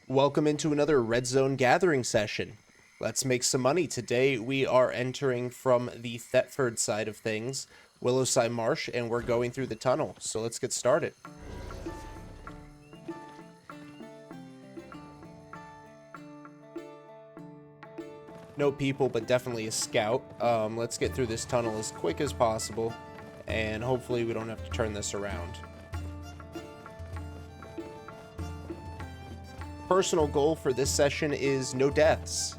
Welcome into another Red Zone gathering session. Let's make some money. Today we are entering from the Thetford side of things, Willowside Marsh, and we're going through the tunnel. So let's get started. No people, but definitely a scout. Let's get through this tunnel as quick as possible, and hopefully we don't have to turn this around. Personal goal for this session is no deaths.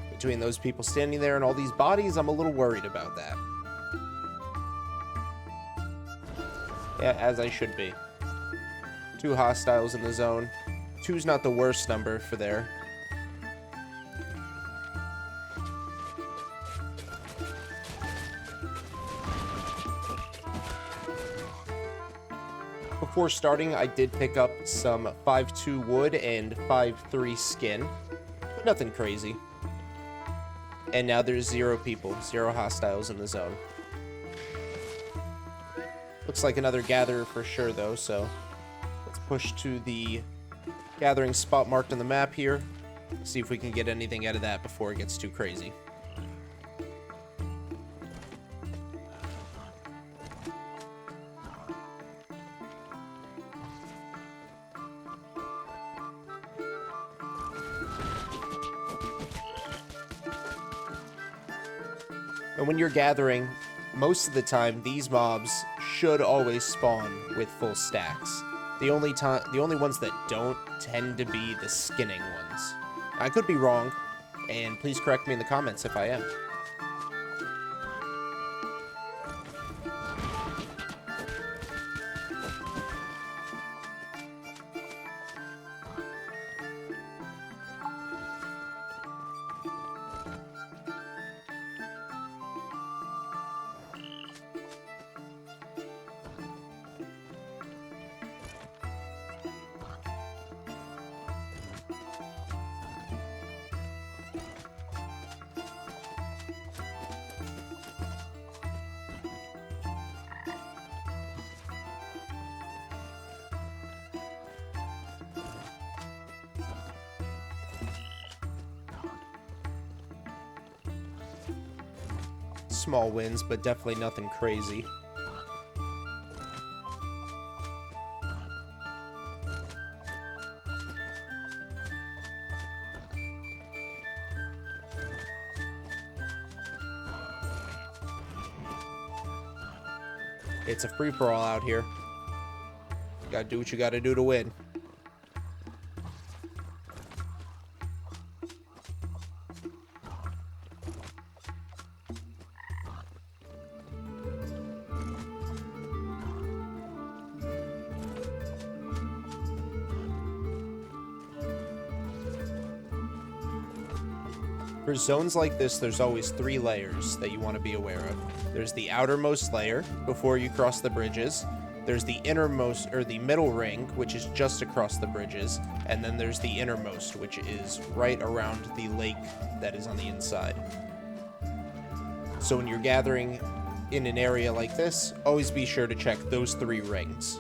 Between those people standing there and all these bodies, I'm a little worried about that. Yeah, as I should be. 2 hostiles in the zone. 2's not the worst number for there. Before starting, I did pick up some 5-2 wood and 5-3 skin. Nothing crazy. And now there's 0 people, 0 hostiles in the zone. Looks like another gatherer for sure, though, so let's push to the gathering spot marked on the map here. See if we can get anything out of that before it gets too crazy. And when you're gathering, most of the time, these mobs should always spawn with full stacks. The only ones that don't tend to be the skinning ones. I could be wrong, and please correct me in the comments if I am. Small wins, but definitely nothing crazy. It's a free-for-all out here. You gotta do what you gotta do to win. For zones like this, there's always 3 layers that you want to be aware of. There's the outermost layer before you cross the bridges. There's the innermost, or the middle ring, which is just across the bridges. And then there's the innermost, which is right around the lake that is on the inside. So when you're gathering in an area like this, always be sure to check those 3 rings.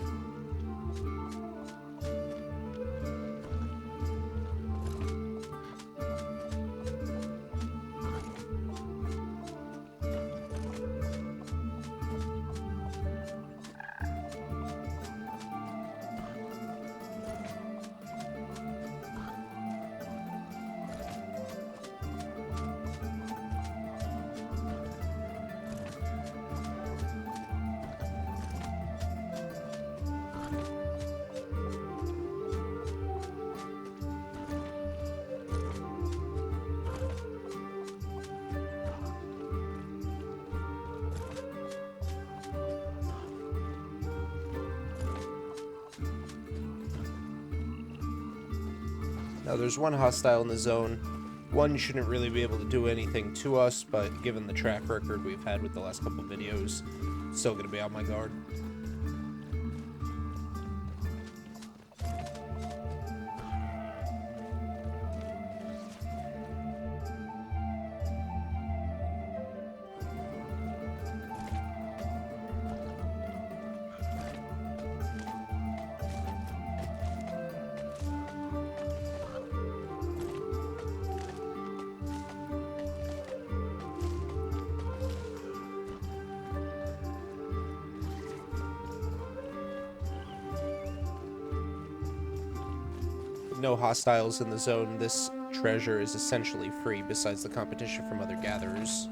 Now there's 1 hostile in the zone. 1 shouldn't really be able to do anything to us, but given the track record we've had with the last couple videos, still gonna be on my guard. no hostiles in the zone, this treasure is essentially free besides the competition from other gatherers.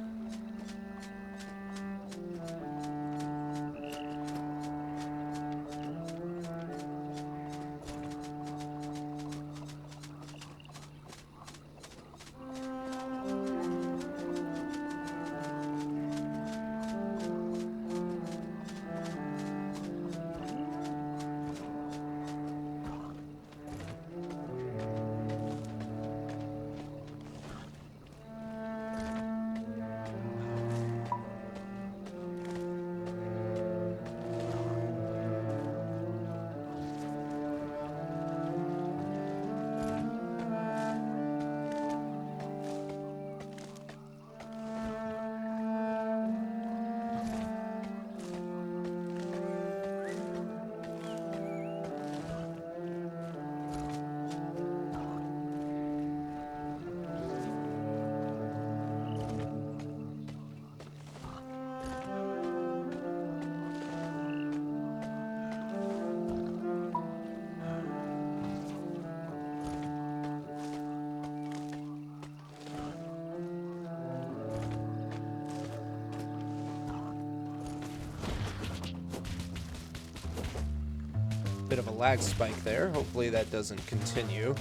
Bit of a lag spike there. Hopefully that doesn't continue.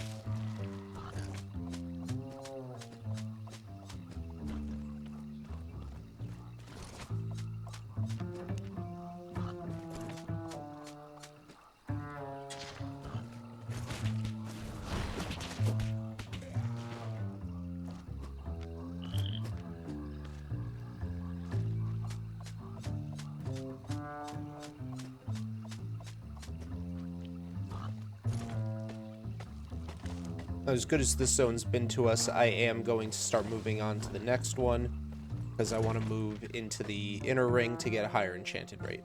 As good as this zone's been to us, I am going to start moving on to the next one, because I want to move into the inner ring to get a higher enchanted rate.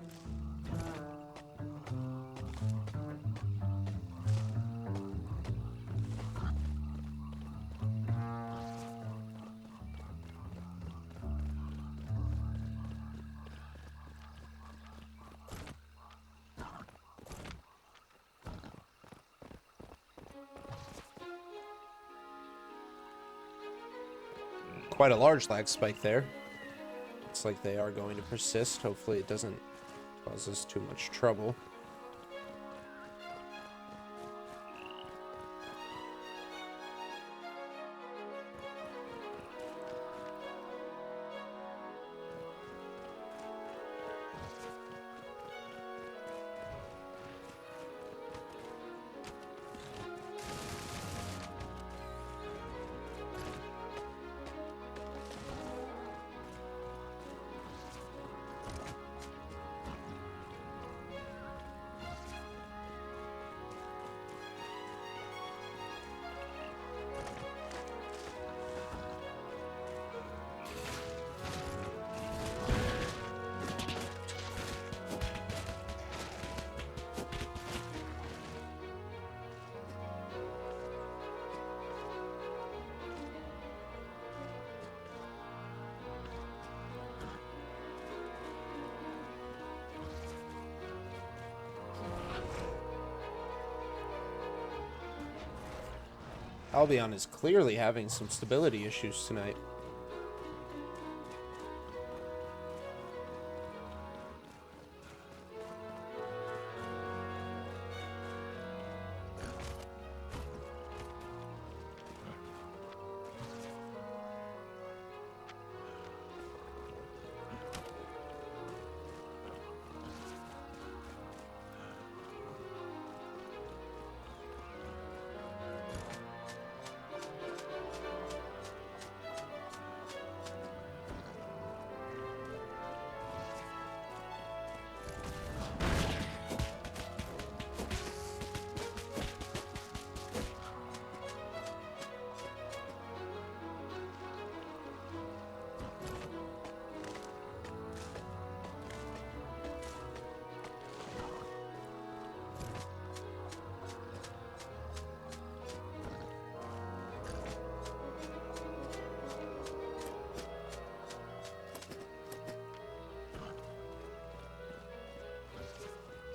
Quite a large lag spike there. Looks like they are going to persist. Hopefully it doesn't cause us too much trouble. Albion is clearly having some stability issues tonight.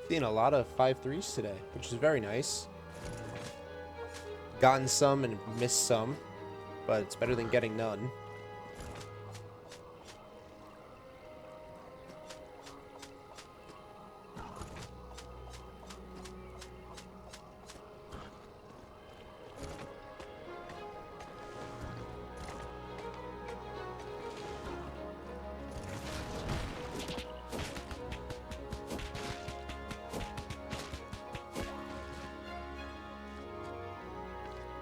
Seeing a lot of 5-3s today, which is very nice. gotten some and missed some, but it's better than getting none.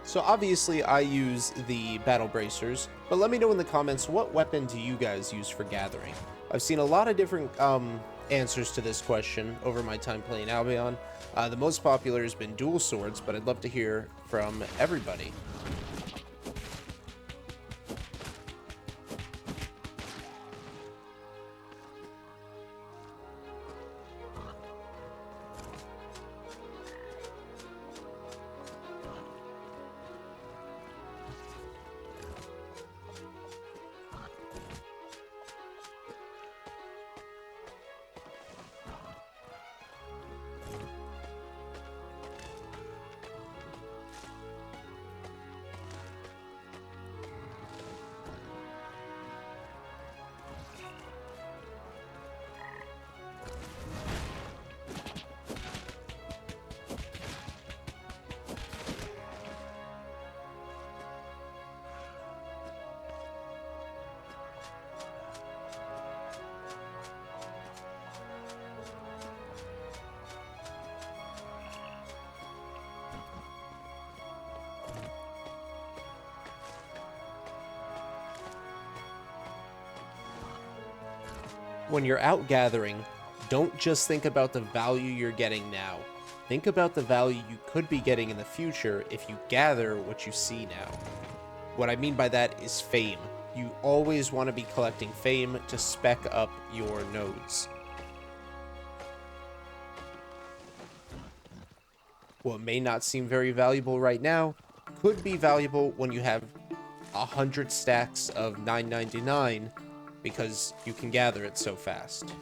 So obviously I use the battle bracers, but let me know in the comments, what weapon do you guys use for gathering? I've seen a lot of different answers to this question over my time playing Albion. The most popular has been dual swords, but I'd love to hear from everybody. When you're out gathering, don't just think about the value you're getting now. Think about the value you could be getting in the future if you gather what you see now. What I mean by that is fame. You always want to be collecting fame to spec up your nodes. What may not seem very valuable right now could be valuable when you have 100 stacks of 9.99 because you can gather it so fast.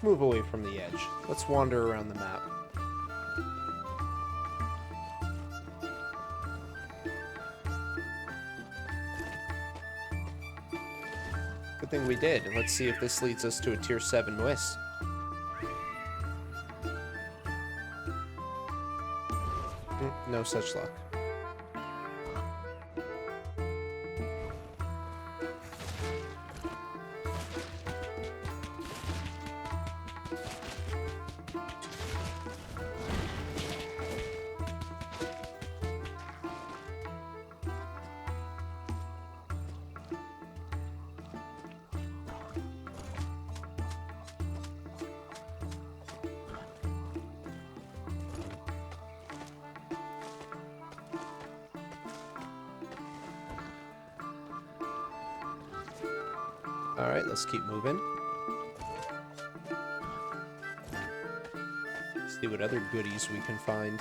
Move away from the edge. Let's wander around the map. Good thing we did. Let's see if this leads us to a tier 7 Wiss. No such luck. Alright, let's keep moving. See what other goodies we can find.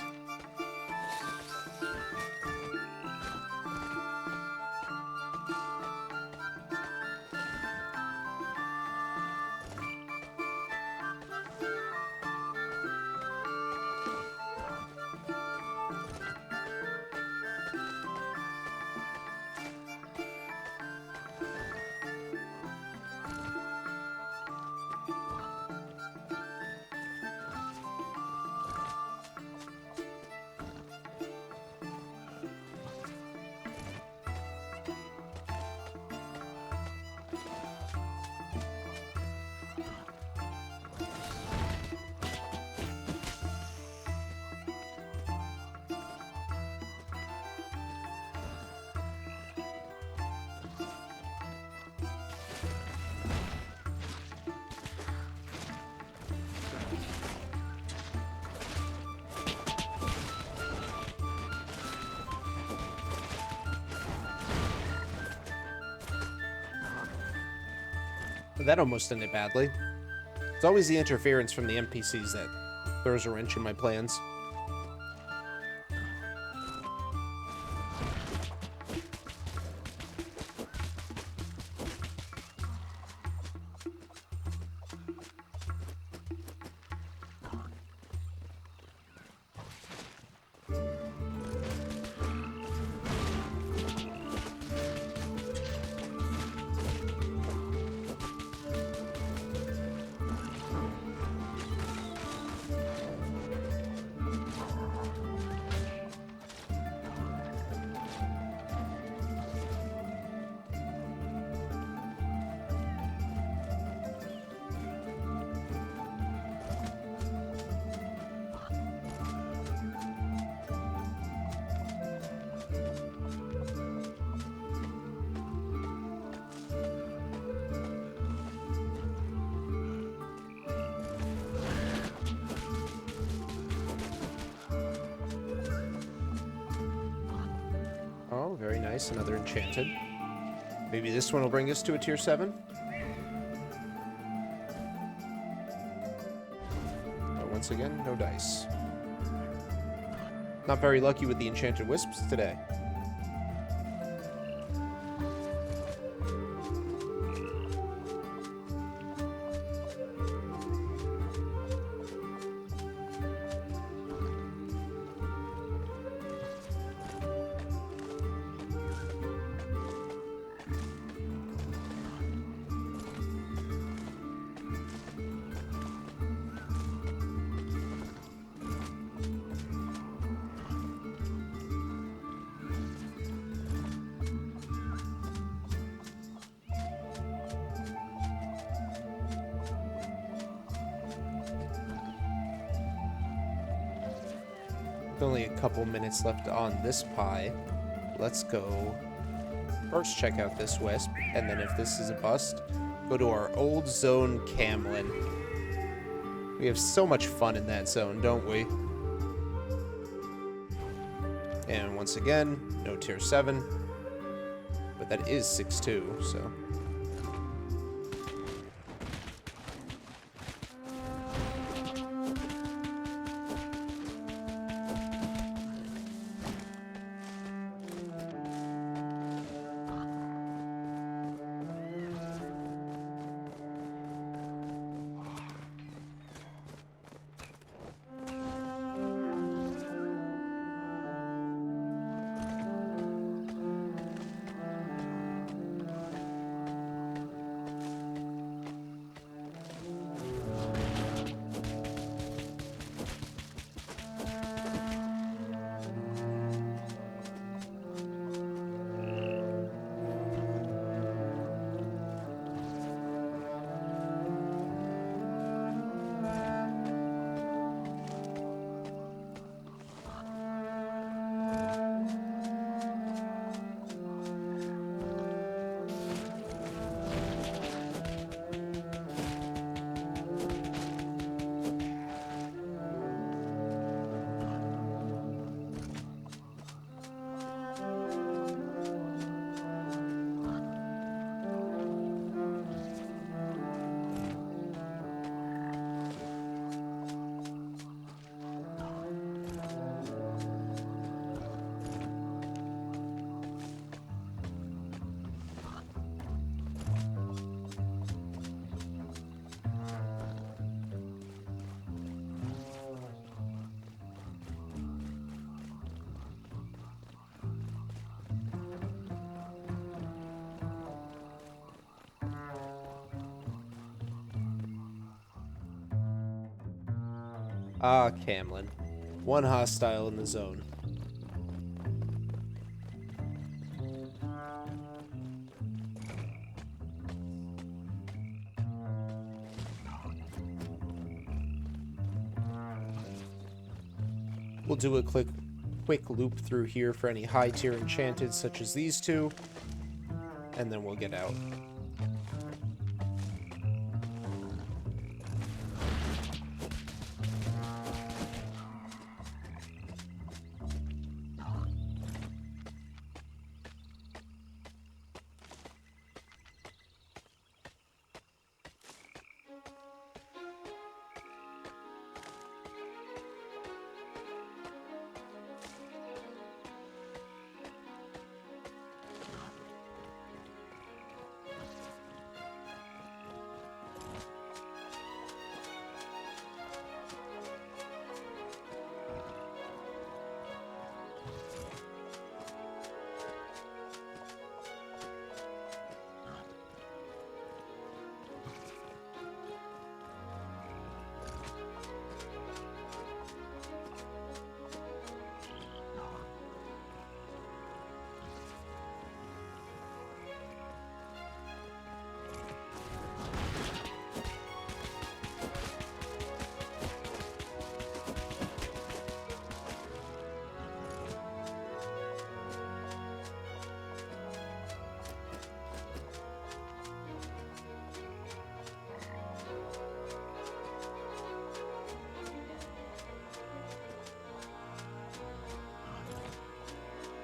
That almost ended badly. It's always the interference from the NPCs that throws a wrench in my plans. Oh, very nice. Another enchanted. Maybe this one will bring us to a tier 7. But once again, no dice. Not very lucky with the enchanted wisps today. With only a couple minutes left on this pie, let's go first check out this wisp, and then if this is a bust, go to our old zone, Camlin. We have so much fun in that zone, don't we? And once again, no tier 7, but that is 6-2, so... Ah, Camlin. One hostile in the zone. We'll do a quick loop through here for any high tier enchanted such as these two, and then we'll get out.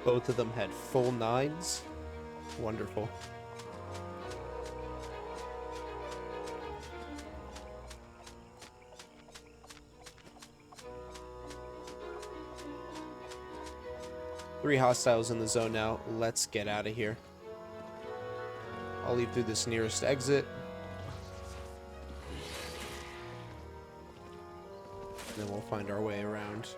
Both of them had full 9s. Wonderful. Three hostiles in the zone now. Let's get out of here. I'll leave through this nearest exit. And then we'll find our way around.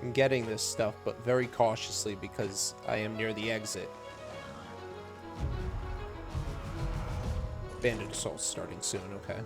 I'm getting this stuff, but very cautiously because I am near the exit. Bandit assault starting soon, okay.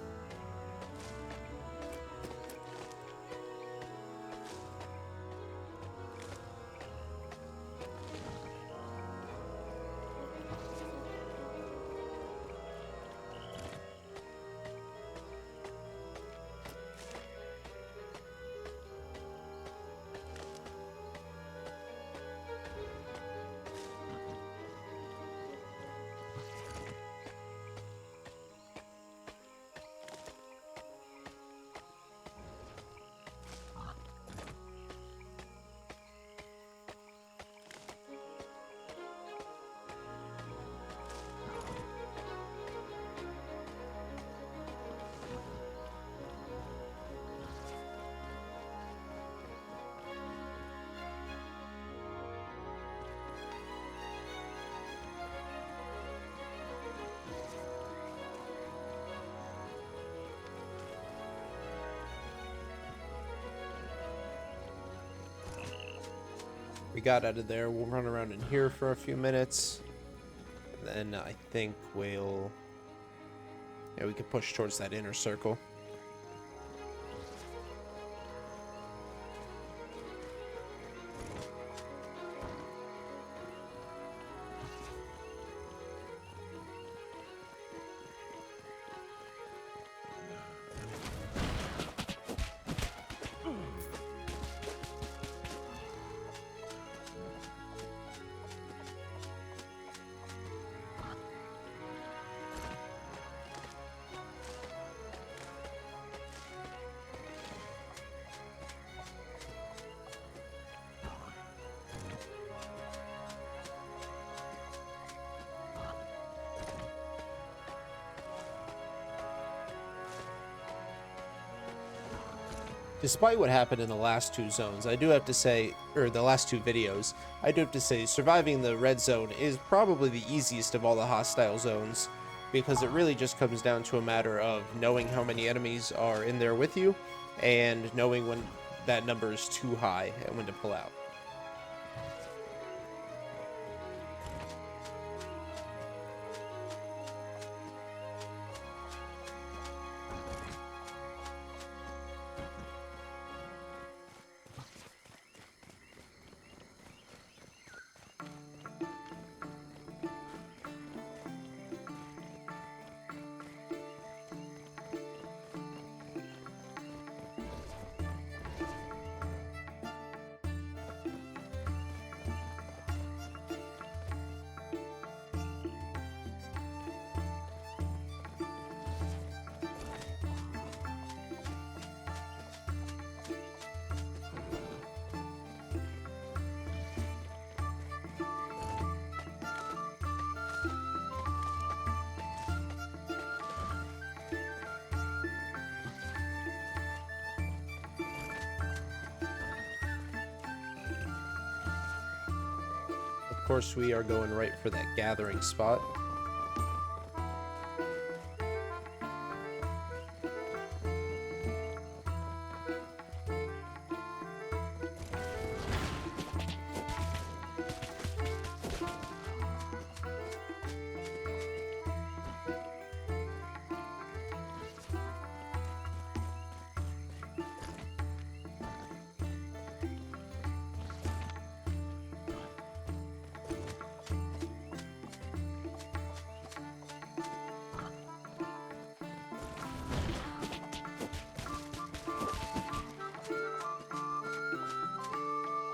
We got out of there. We'll run around in here for a few minutes. Then I think we'll... Yeah, we can push towards that inner circle. Despite what happened in the last two zones, I do have to say, or the last two videos, I do have to say surviving the red zone is probably the easiest of all the hostile zones, because it really just comes down to a matter of knowing how many enemies are in there with you, and knowing when that number is too high and when to pull out. Of course, we are going right for that gathering spot.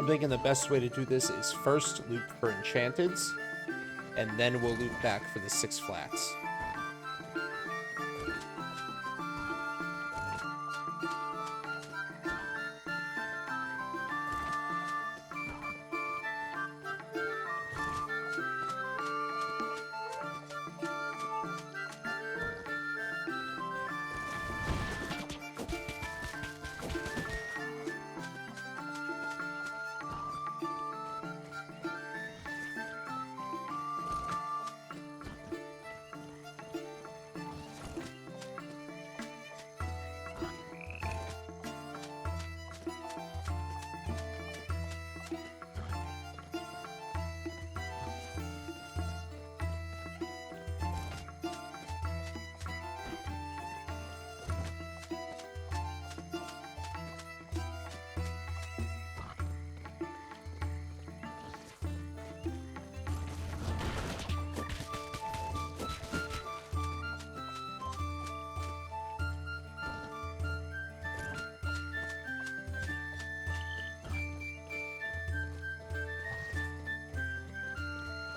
I'm thinking the best way to do this is first loop for enchanteds, and then we'll loop back for the 6 flats.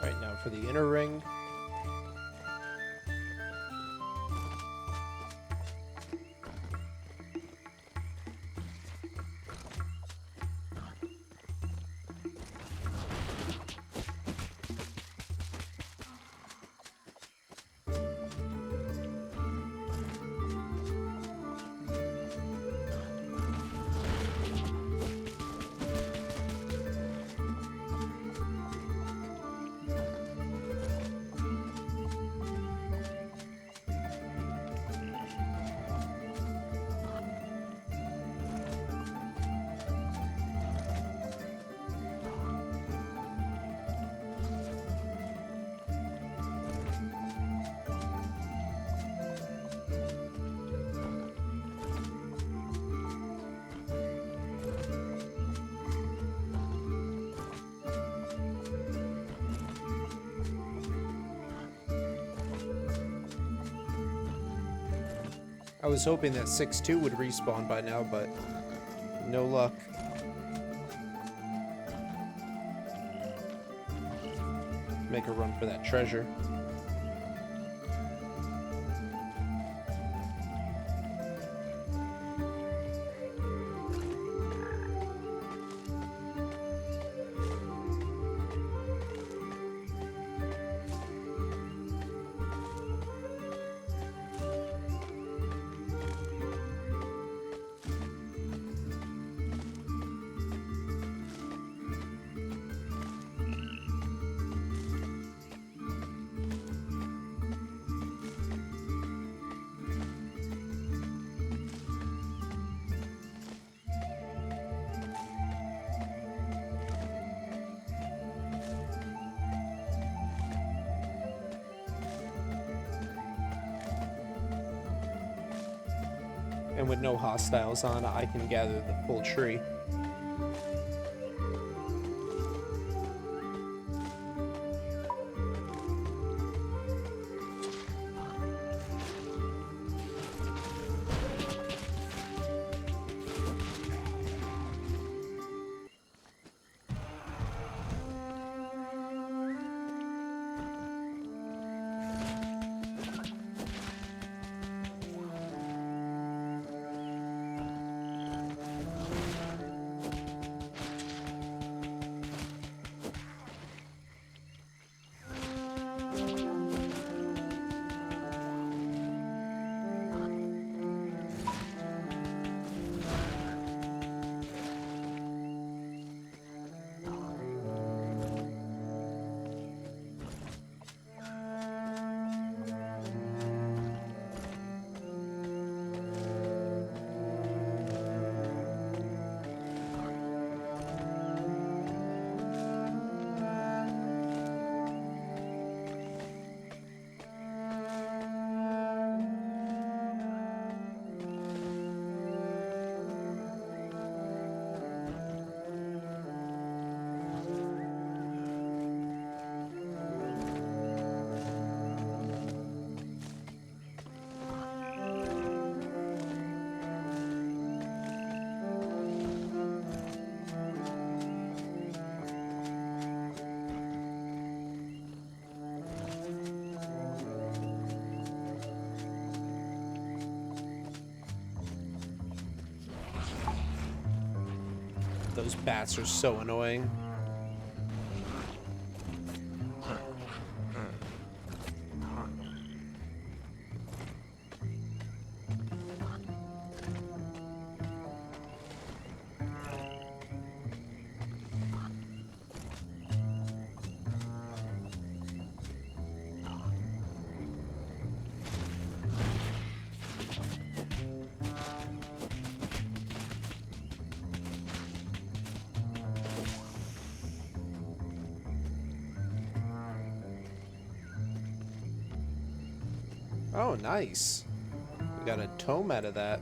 Alright, now for the inner ring. I was hoping that 6-2 would respawn by now, but no luck. Make a run for that treasure. And with no hostiles on, I can gather the full tree. those bats are so annoying. Oh, nice. We got a tome out of that.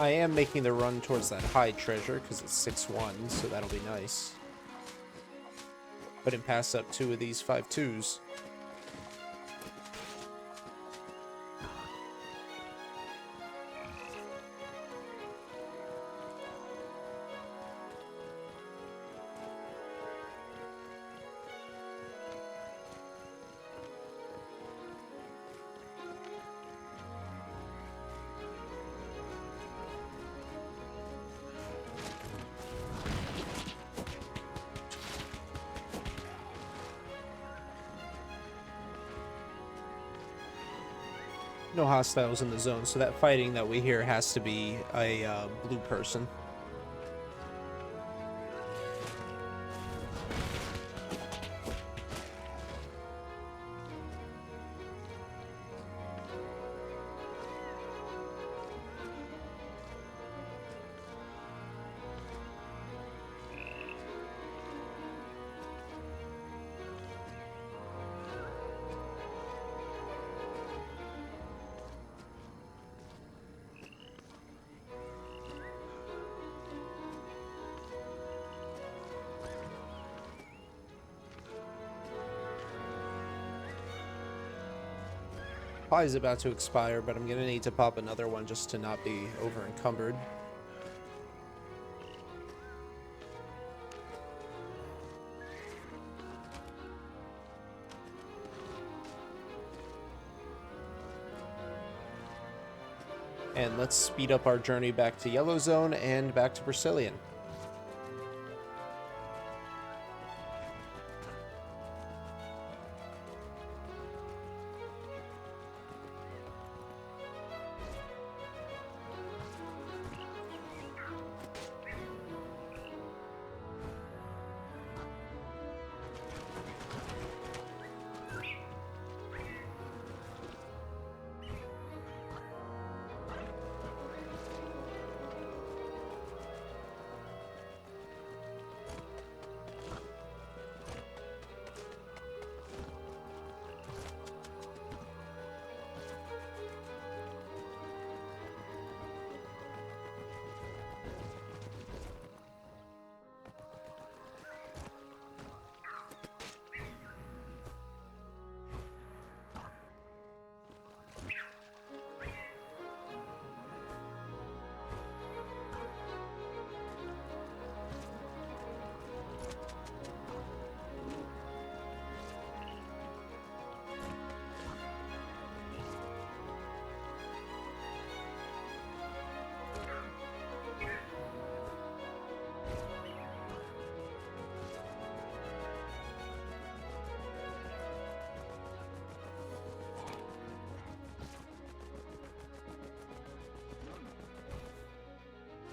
I am making the run towards that high treasure because it's 6-1, so that'll be nice. Couldn't pass up 2 of these 5-2s. No hostiles in the zone, so that fighting that we hear has to be a blue person. Pie is about to expire, but I'm gonna need to pop another one just to not be over encumbered. And let's speed up our journey back to Yellow Zone and back to Brazilian.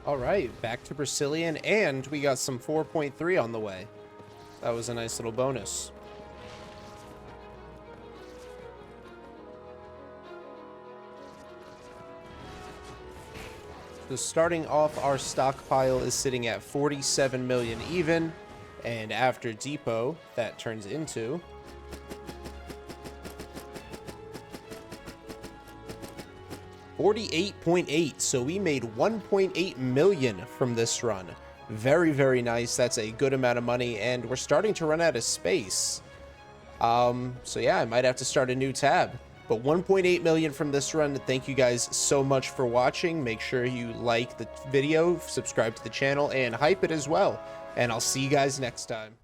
All right, back to Brazilian, and we got some 4.3 on the way. That was a nice little bonus. So starting off, our stockpile is sitting at 47 million even, and after depot, that turns into 48.8, so we made 1.8 million from this run. Very, very nice. That's a good amount of money, and we're starting to run out of space. So yeah, I might have to start a new tab. But 1.8 million from this run. Thank you guys so much for watching. Make sure you like the video, subscribe to the channel, and hype it as well. And I'll see you guys next time.